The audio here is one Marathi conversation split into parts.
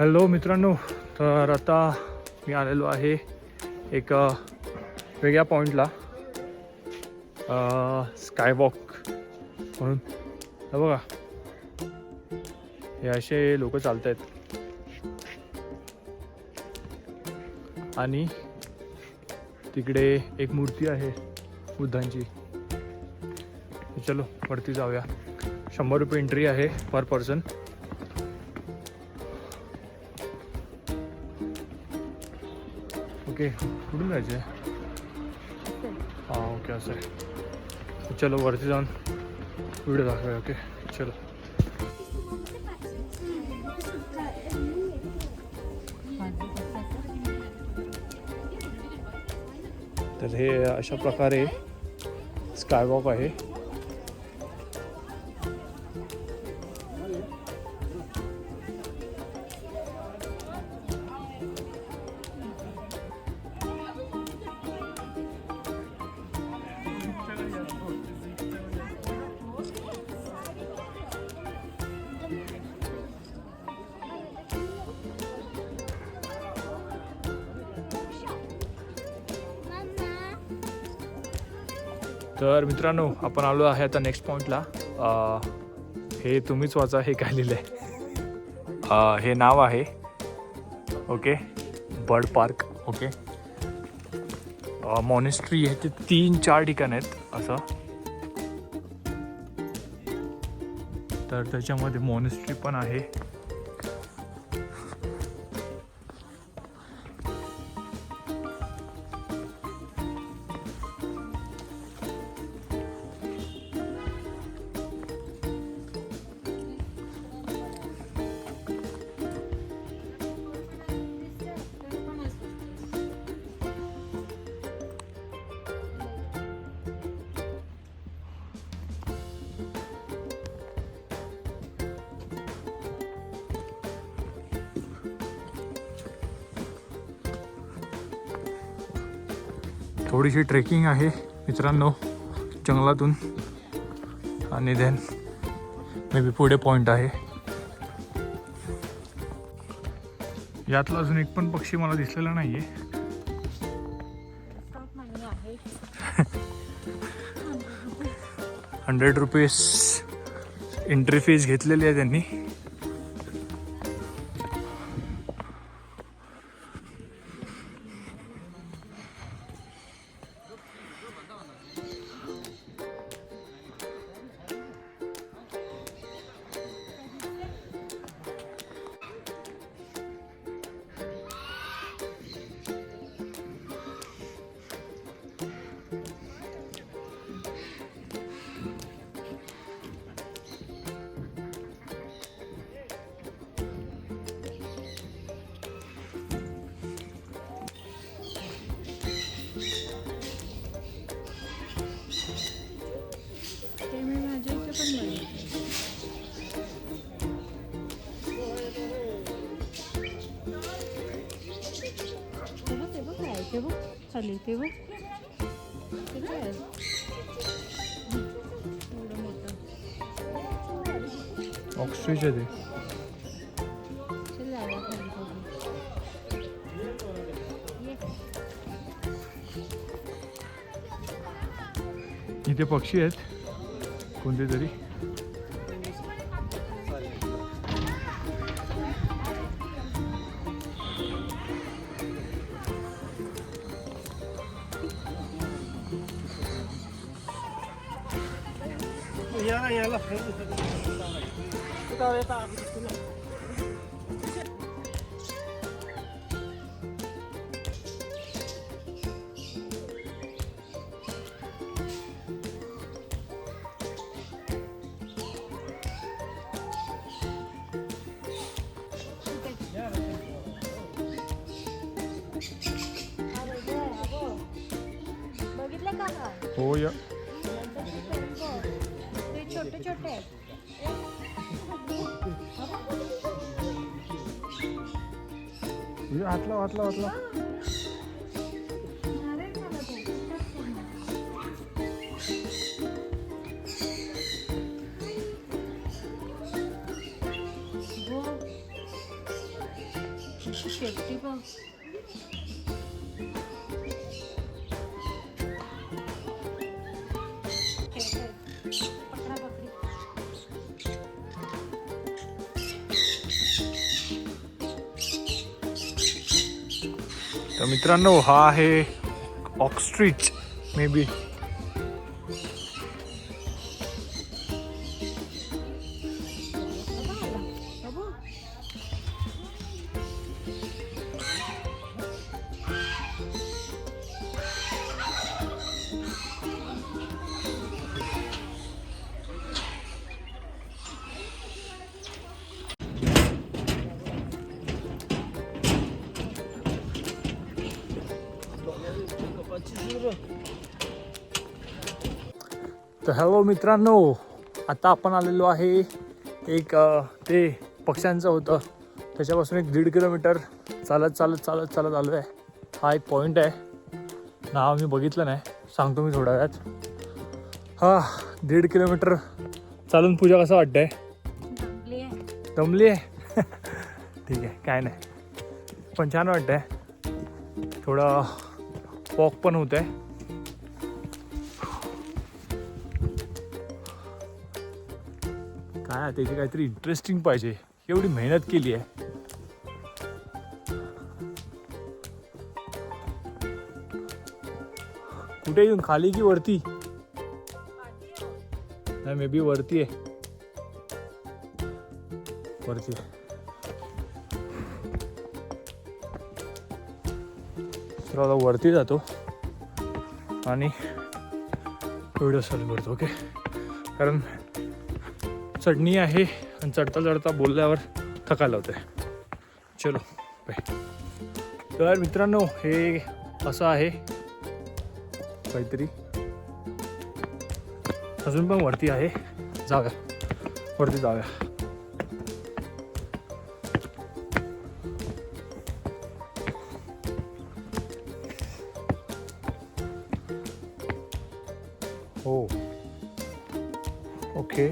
हॅलो मित्रांनो, तर आता मी आलेलो आहे एक वेगळ्या पॉईंटला, स्कायवॉक म्हणून. हे बघा, हे असे लोक चालत आहेत आणि तिकडे एक मूर्ती आहे बुद्धांची. चलो वरती जाऊया. 100 रुपये एंट्री आहे पर पर्सन. ओके, कुठून जायचं आहे? हां ओके, असं आहे. चलो वरती जाऊन व्हिडिओ दाखवूया. ओके चलो. तर हे अशा प्रकारे स्कायवॉक आहे. तर मित्रांनो, आपण आलो आहे आता नेक्स्ट पॉईंटला. हे तुम्हीच वाचा हे काय लिहिलं आहे. हे नाव आहे okay, bird park. Okay, monastery आहे ते 3-4 ठिकाण आहेत असं. तर त्याच्यामध्ये मॉनेस्ट्री पण आहे. थोडीशी ट्रेकिंग आहे मित्रांनो जंगलातून, आणि देन मे बी पुढे पॉईंट आहे. यातला अजून एक पण पक्षी मला दिसलेला नाही आहे. 100 रुपीज एंट्री फीज घेतलेली आहे त्यांनी. खाली ते बघ, ऑक्सिजन आहे. इथे पक्षी आहेत कोणते तरी. हो या छोटे छोटे हातला हातला हातला. शेपटी बघ. पकडा बकरी. तर मित्रांनो हा आहे ऑक्स्ट्रिच मे बी. तर हॅलो मित्रांनो, आता आपण आलेलो आहे एक ते पक्ष्यांचं होतं त्याच्यापासून 1.5 किलोमीटर चालत आलो आहे. हा एक पॉईंट आहे, नाव मी बघितलं नाही, सांगतो मी थोड्या वेळात. हा 1.5 किलोमीटर चालून पूजा कसं वाटतंय? दमली आहे? ठीक आहे, काय नाही, पण छान वाटतंय. थोडं वॉक पण होत आहे. काय त्याची काहीतरी इंटरेस्टिंग पाहिजे, एवढी मेहनत केली आहे. कुठे येऊन, खाली की वरती? नाही, मे बी वरती आहे. वरती चला वरती जातो आणि व्हिडिओ चालू करतो. ओके, कारण चढणी आहे आणि चढता बोलल्यावर थकायला होते. चलो बाय. तर मित्रांनो हे असं आहे काहीतरी, अजून पण वरती आहे. जाऊया, वरती जाऊया. हो ओके.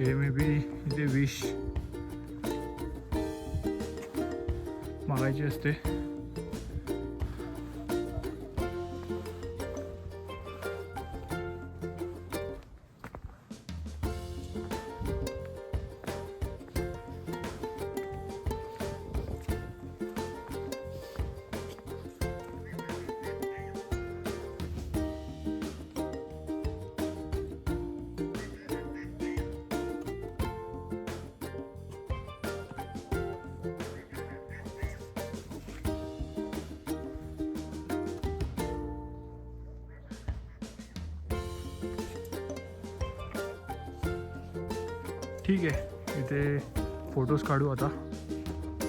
हे मे बी इथे विश मागायची असते. ठीक आहे, इथे फोटोज काढू आता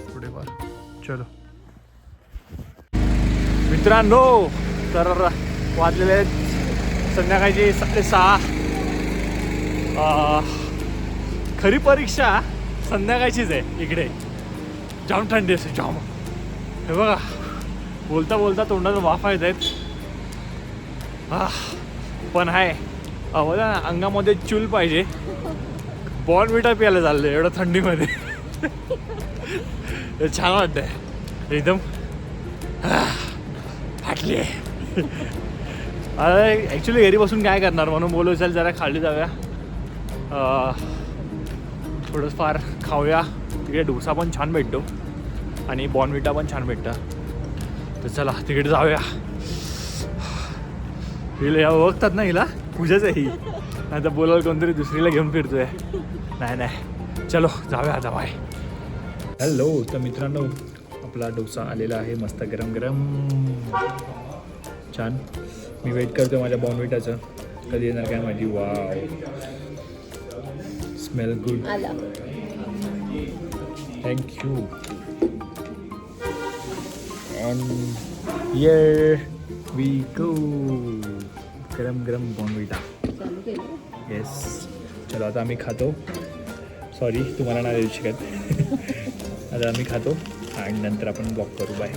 थोडेफार. चलो मित्रांनो, तर वाजलेले आहेत संध्याकाळचे 6:30. खरी परीक्षा संध्याकाळचीच आहे. इकडे जाम थंडी असते, जाम. हे बघा, बोलता बोलता तोंडात वाफा येत आहेत. पण आहे बोला ना, अंगामध्ये चूल पाहिजे. बॉर्नव्हिटा प्यायला चाललं एवढं थंडीमध्ये. छान वाटतंय एकदम. फाटली आहे. ॲक्च्युली घरी बसून काय करणार, म्हणून बोलू चल जरा खाली जाऊया, थोडं फार खाऊया. तिकडे डोसा पण छान भेटतो आणि बॉर्नव्हिटा पण छान भेटतं. तर चला तिकडे जाऊया. हिला ओळखतात ना, हिला पूजाच आहे ही, नाही तर बोलायला कोणतरी दुसरीला घेऊन फिरतोय. नाही, चलो जाऊया आता. बाय. हॅलो. तर मित्रांनो, आपला डोसा आलेला आहे मस्त गरम गरम, छान. मी वेट करतो माझ्या बॉर्नव्हिटाचं, कधी येणार काय माहिती. Wow, smell good. Thank you. And here we go, गरम गरम बॉर्नव्हिटा. येस, चलो आता आम्ही खातो. सॉरी, तुम्हाला नाही देऊ शकत. आता आम्ही खातो. आणि नंतर आपण ब्लॉग करू बाय.